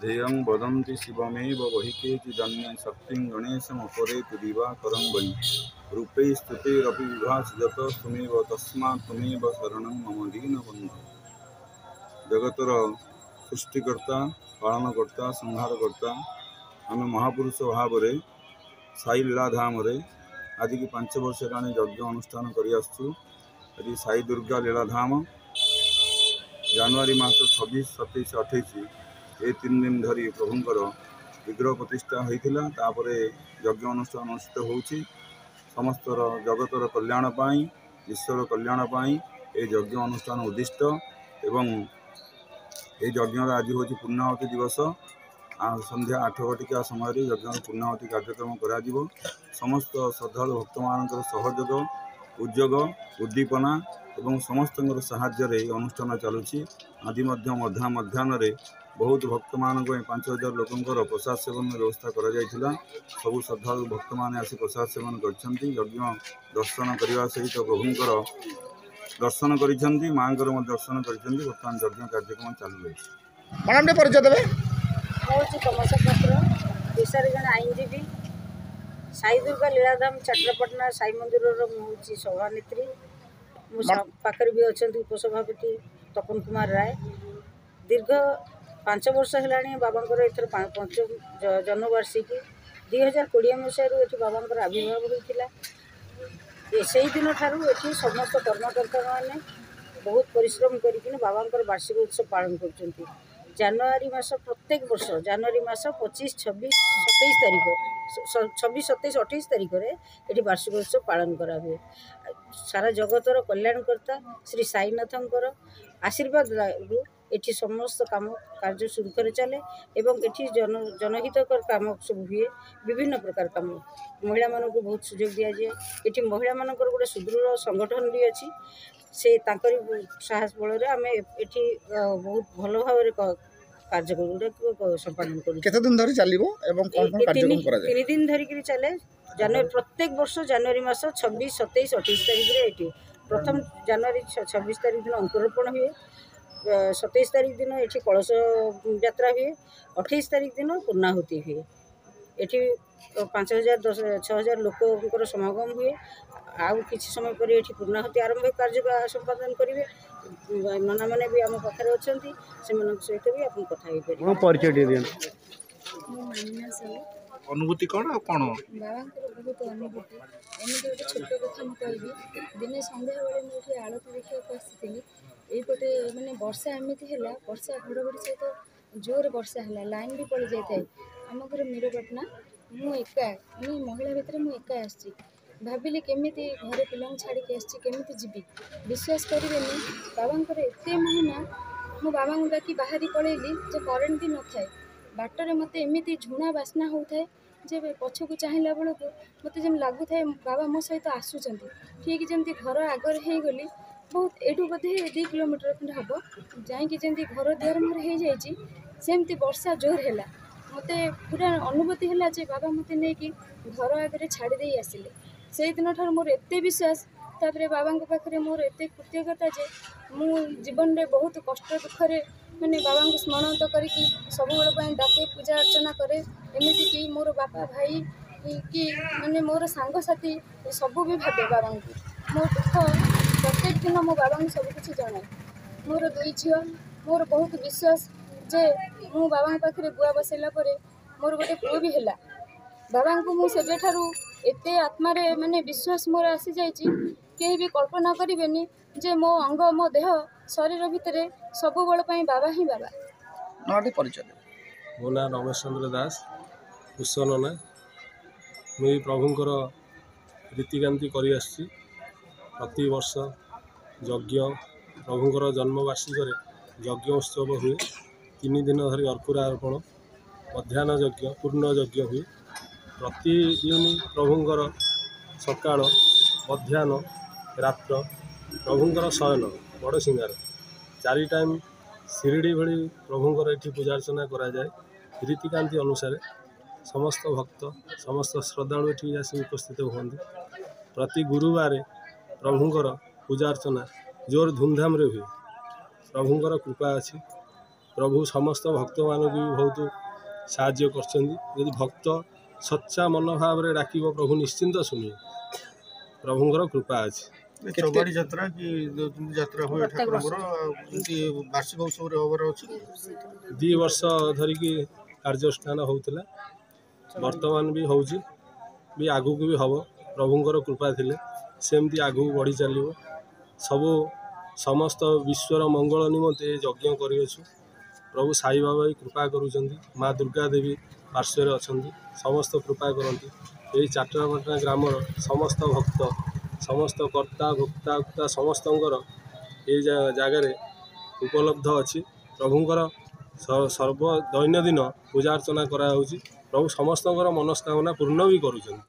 ध्येयं वदन्ति शिवमेव वहि केचिदन्ये शक्तिं गणेशमुपरेतु दिवाकरं वै रूपै स्तुतेरपि विभासजत त्वमेव तस्मात् त्वमेव शरणं मम दीनबन्धु। जगतर सृष्टिकर्ता पालनकर्ता संहारकर्ता आम महापुरुष भाव में साई लीलाधाम आज की 5 वर्ष हेलाणी यज्ञ अनुष्ठान कर साई दुर्गा लीलाधाम जनवरी मास 26, 27, 28 ये 3 दिन धरी प्रभुंकर विग्रह प्रतिष्ठा होता तापर यज्ञ अनुष्ठान अनुष्ठित होउछि। समस्त जगतर कल्याण पाई ईश्वर कल्याण पाई ये यज्ञ अनुष्ठान उद्दिष्ट एवं ये यज्ञ आज हूँ पूर्णाहुति दिवस संध्या 8 घटिका समय यज्ञ पूर्णाहुति कार्यक्रम करा समस्त श्रद्धालु भक्त मान सहयोग उद्योग उद्दीपना एवं समस्त साहाय्य अनुष्ठान चलुछि। आज मध्याह्न बहुत भक्त मान 5000 लोकंर प्रसाद सेवन व्यवस्था करा जायथिला। सबु श्रद्धालु भक्त मान आसी प्रसाद सेवन करछन्ति। यज्ञ दर्शन करने सहित प्रभुंकर दर्शन करिसेंती मांकर दर्शन करिसेंती। वर्तमान यज्ञ कार्यक्रम चालू रही। मैडम ने परिचय देबे। हूँ कमसा पात्र पेशार जन आईनजीवी साई दुर्गा लीलाधाम चट्टपटना साई मंदिर हूँ सभानेत्री पाखे भी अच्छा उपसभापति तपन कुमार राय। दीर्घ 5 वर्ष है बाबांकर एथर 5म जन्मवार्षिकी 2020 मसीह ये बाबांकर आविर्भाव होता। से दिन ठारू ये समस्त कर्मकर्ता मैंने बहुत परिश्रम करके बाबांकर वार्षिक उत्सव पालन कर जनवरी मास प्रत्येक वर्ष जनवरी मास 25, 26, 27 तारीख 26, 27, 28 तारीख में ये वार्षिक उत्सव पालन करा हुए। सारा जगतर कल्याणकर्ता श्री साईनाथंकर आशीर्वाद ये समस्त काम कार्य सुरखुर चले एवं ये जनहितकर काम सब हुए। विभिन्न प्रकार काम महिला मान को बहुत सुजोग दि जाए। ये महिला मान गोटे सुदृढ़ संगठन भी अच्छी से साहस बल आम ये बहुत भल भाव कार्यक्रम संपादन कर 3 दिन धरिक चले। जनवरी प्रत्येक वर्ष जनवरी मास 26, 27, 28 तारीख ये प्रथम जनवरी 26 तारीख दिन अंकुरोपण हुए। 27 तारीख दिन ये कलश यात्रा हुए। 28 तारीख दिन पूर्णाहुति हुए। ये 5000, 6000 लोकर समागम हुए। आउ किसी समय पर ये पूर्णाहुति आरंभ कार्य संपादन करेंगे। नना मैंने भी आम पाखे अच्छा से सहित भी आप कथा परिचय अनुभूति कौन कौन बाबा बहुत अनुभूति एमती गोटे छोट कथा मुझे दिने सन्ध्या बेले मुझे आलती देखा आसी यहीपटे मानने वर्षा एमती है वर्षा घड़घड़ी सहित जोर वर्षा है लाइन भी पड़ जाए। आम घर मीरपाटना मुझे एका महिला भितर मुझे एका आसी भाविली केमी घरे पिला छाड़ी आसमी जीवी विश्वास करें बाबांकर एत महिमा मो बाबा डाकी बाहरी पलैली जो करेन्ट भी न थाए बाटर मत एमती झुणा बास्ना होता है जे पछक चाहला बेलू मत जमी लगुए बाबा मो सहित आसुँच ठीक जमी घर आगर हो गली बहुत एठू बोधे 2 किलोमीटर खंडे हम जाकि जमी घर दुआर मोर हो जामती वर्षा जोर है मत पूरा अनुभूति है जे बाबा मत नहीं कि घर आगे छाड़ी आसिले से दिन ठार मोर एत विश्वास तापर बाबा पाखे मोर एत कृतज्ञता जे मु जीवन में बहुत कष्ट दुखरे मैंने बाबा को स्मरण तो करके सब डाके पूजा अर्चना करे एमती कि मोर बापा भाई कि मैंने मोर सांगसाथी सब भी भावे बाबा को मो दुख प्रत्येक दिन मो बाबा को सबकि जनाए। मोर 2 झील मोर बहुत विश्वास जे मु बाबा पाखे गुआ बसैला मोर गोटे पुओ भी है बाबा को मुझे ठारू एत आत्मार माने विश्वास मोर आसी जाइए कहीं भी कल्पना करें जे मो अंग मो देह शरीर भितर सब बल बाबा ही बाबा। परिचय मो ना रमेश चंद्र दास कुशनना मुझे प्रभुंर रीतिकांति कर प्रति वर्ष यज्ञ प्रभुंर जन्मवार्षिक यज्ञ उत्सव हुए। 3 दिन धरी अर्पुरा अर्पण मध्याह्न यज्ञ पूर्ण यज्ञ हुए। प्रतिदिन प्रभुंर सकाळ मध्याह्न रात्र प्रभुंर शयन बड़ सिंगार 4 टाइम शिरडी भली प्रभुंर ये पूजा अर्चना कराए। रीतिकांति अनुसार समस्त भक्त समस्त श्रद्धालु ये आसी उपस्थित हुए। प्रति गुरुवार प्रभुंर पूजा अर्चना जोर धूमधाम हुए। प्रभुंर कृपा अच्छी प्रभु समस्त भक्त मानक भी बहुत साहाय्य कर भक्त सच्चा मनोभाव डाक प्रभु निश्चिंत शुणिए प्रभुंर कृपा अच्छी चौबाड़ी यात्रा कि यात्रा हुए ठाकुर वार्षिक उत्सव हबार अच्छी 2 वर्ष धरिकी कार्यानुष्ठान होता वर्तमान भी होची भी आगू भी हम प्रभुंर कृपा थिले सेमती आगू बढ़ी चलो सबू समस्त विश्वर मंगल निमंते यज्ञ करियछु प्रभु साई बाबा भी कृपा करुचंदी माँ दुर्गा देवी पार्श्व अच्छा समस्त कृपा करती यही चाटरापाटना ग्राम समस्त भक्त समस्त कर्ता भोक्ता समस्तंकर ये जगार उपलब्ध अच्छी प्रभुंर सर्व दैनंदिन पूजा अर्चना करा प्रभु समस्तंकर मनस्कामना पूर्ण भी करुचंदी।